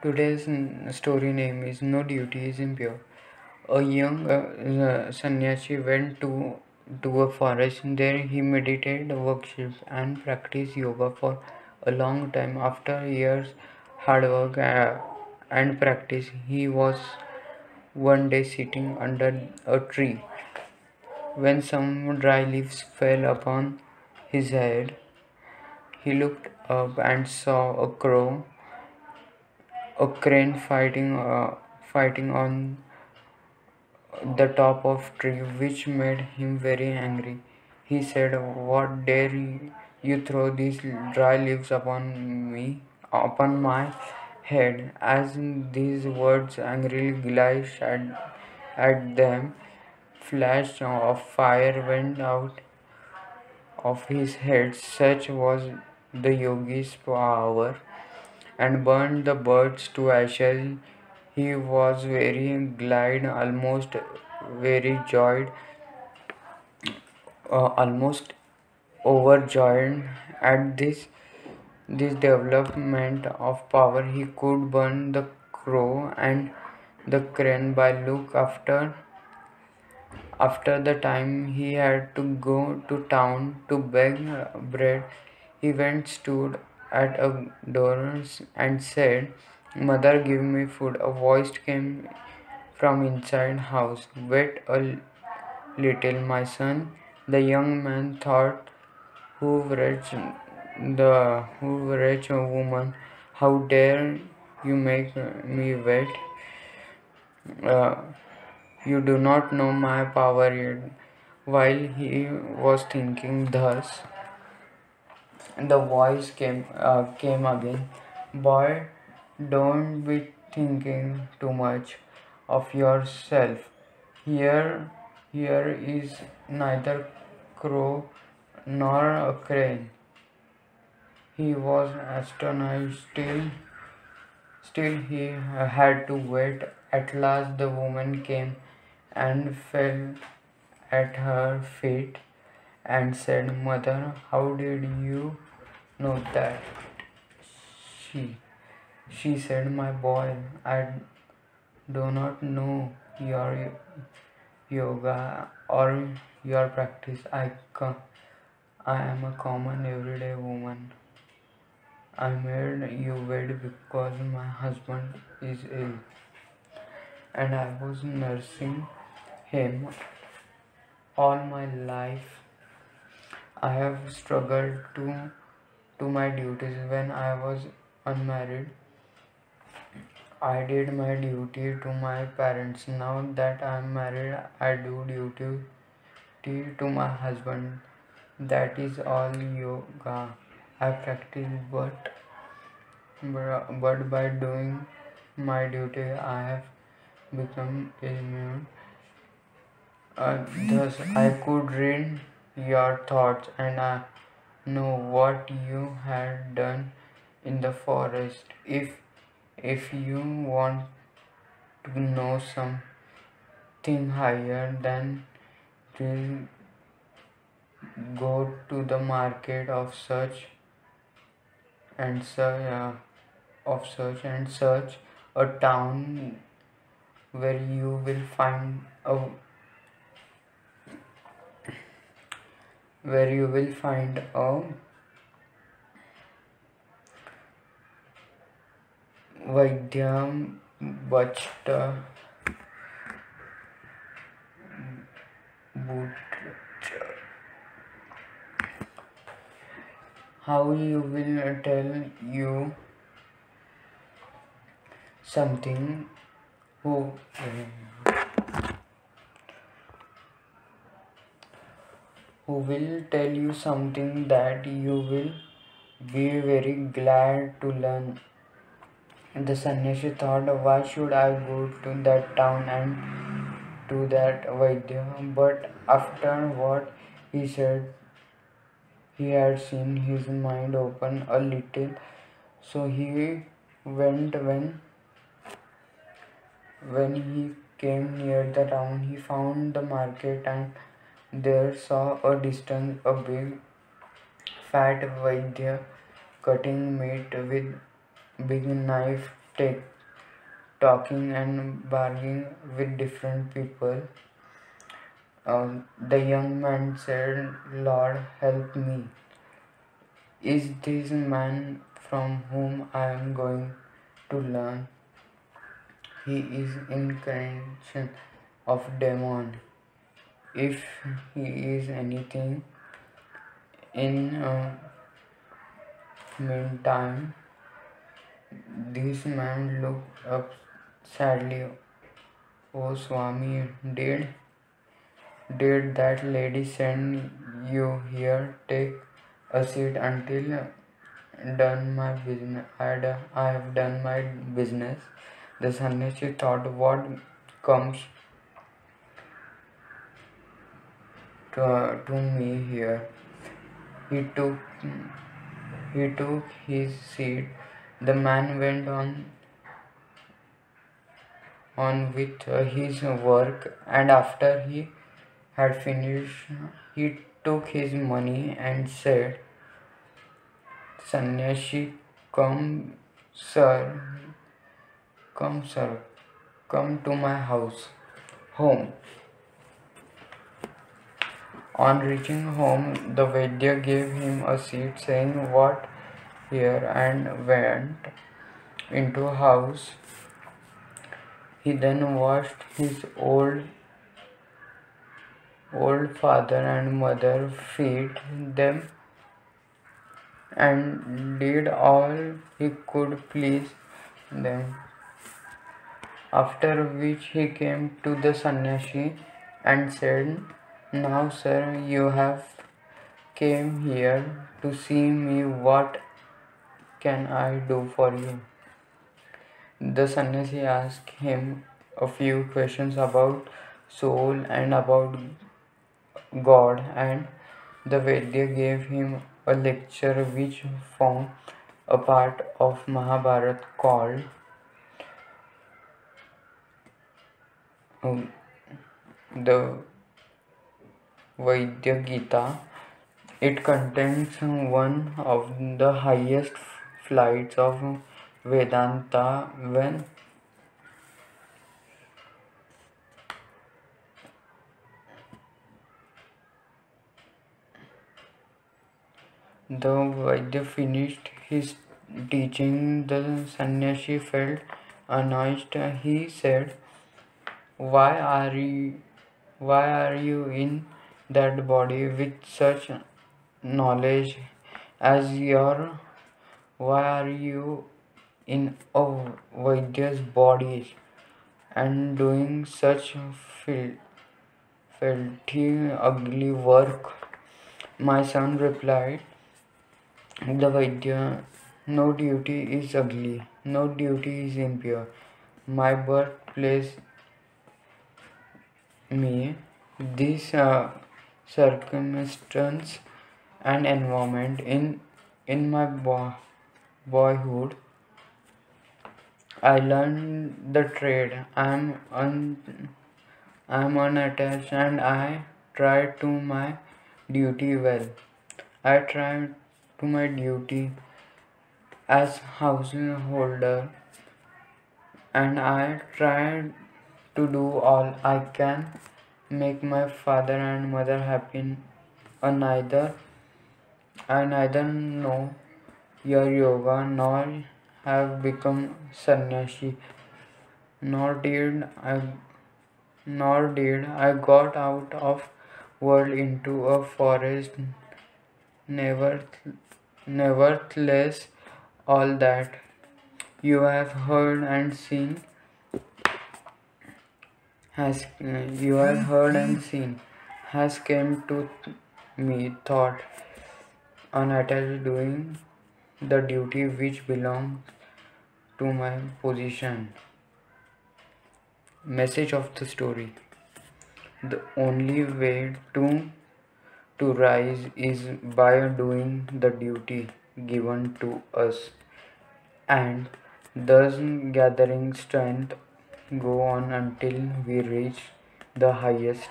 Today's story name is No Duty is Impure. A young sannyasi went to a forest. There he meditated, worshipped, and practiced yoga for a long time. After years hard work and practice, he was one day sitting under a tree when some dry leaves fell upon his head. He looked up and saw a crane fighting on the top of tree, which made him very angry. He said, "What dare you throw these dry leaves upon my head?" As these words angrily gazed at them, flash of fire went out of his head. Such was the yogi's power, and burned the birds to ashes. He was very glad, joyed, almost overjoyed at this development of power. He could burn the crow and the crane by look after the time he had to go to town to beg bread. He went stood at a door and said, "Mother, give me food." A voice came from inside house. "Wait a little, my son." The young man thought, "Who wretched woman, how dare you make me wait? Uh, you do not know my power yet." While he was thinking thus, the voice came again. "Boy, don't be thinking too much of yourself. Here, here is neither crow nor a crane." He was astonished. Still, he had to wait. At last, the woman came and fell at her feet and said, "Mother, how did you know that?" She, she said, "My boy, I do not know your yoga or your practice. I am a common everyday woman. I made you wait because my husband is ill and I was nursing him all my life. I have struggled to my duties when I was unmarried. I did my duty to my parents. Now that I am married, I do duty to my husband. That is all yoga I practice, but by doing my duty, I have become immune. Thus, I could read your thoughts and I know what you had done in the forest. If you want to know something higher than to go to the market and such and search a town where you will find a Vaidya Bachta Butcher. How you will tell you something who will tell you something that you will be very glad to learn. The sannyasi thought, "Why should I go to that town and to that Vaidya?" But after what he said, he had seen his mind open a little. So he went. When he came near the town, he found the market and there saw a distance a big fat Vaidya cutting meat with big knife take, talking and bargaining with different people. The young man said, Lord, help me. Is this man from whom I am going to learn? He is incarnation of demon. If he is anything, in meantime, this man looked up sadly. Oh Swami, did that lady send you here? Take a seat until done my business. I have done my business. The sannyasi thought, what comes to me here? He took he took his seat. The man went on with his work, and after he had finished, he took his money and said, Sannyasi, come, sir, come, sir, come to my home. On reaching home, the Vaidya gave him a seat, saying, What here, and went into house. He then washed his old father and mother, feed them, and did all he could please them. After which he came to the sannyasi and said, Now, sir, you have came here to see me. What can I do for you? The sannyasi asked him a few questions about soul and about God, and the Vaidya gave him a lecture which formed a part of Mahabharata called the Vaidya Gita. It contains one of the highest flights of Vedanta. When the Vaidya finished his teaching, the sannyasi felt annoyed. He said, Why are you in that body with such knowledge as your? Why are you in a Vaidya's body and doing such filthy, ugly work? My son replied, The Vaidya, no duty is ugly, no duty is impure. My birthplace me, this circumstance and environment in my boyhood, I learned the trade. I am unattached and I try to my duty well. I try to my duty as householder, and I try to do all I can make my father and mother happy. And I neither know your yoga nor have become sannyasi, nor did I got out of world into a forest. Never, Nevertheless, all that you have heard and seen has come to me, thought unattached, doing the duty which belongs to my position. Message of the story: the only way to rise is by doing the duty given to us, and thus gathering strength go on until we reach the highest